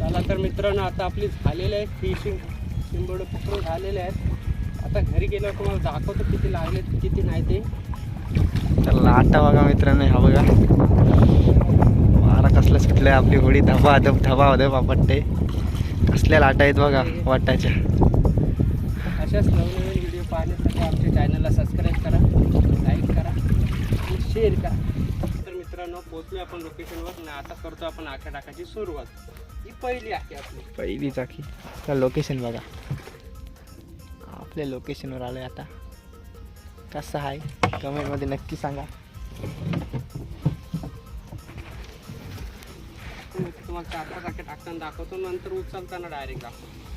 चला तर मित्रांनो, आता आपली झालेले आहे फिशिंग, शिंबोडे पकडून झालेले आहेत. आता घरी गेल्यावर तुम्हाला दाखवतो किती लागले किती नाही ते. तर लाटा बघा मित्रांनो, हा बघा वारा कसला सुटलाय, आपली होडी धबा धब धबा धब आपटते. कसल्या लाटा आहेत बघा वाटाच्या. अशाच नवनवीन व्हिडिओ पाहण्यासाठी आमच्या चॅनलला सबस्क्राईब करा, लाईक करा आणि शेअर करा. तर मित्रांनो, पोहोचलो आपण लोकेशनवर आणि आता करतो आपण आख्या टाकायची सुरुवात. ही पहिली आखी आपली, पहिली चाकी. तर लोकेशन बघा, आपल्या लोकेशनवर आलोय आता. कसं आहे कमेंटमध्ये नक्की सांगा. तुम्हाला 4-5 आख्या टाकताना दाखवतो, नंतर उचलताना डायरेक्ट दाखवतो.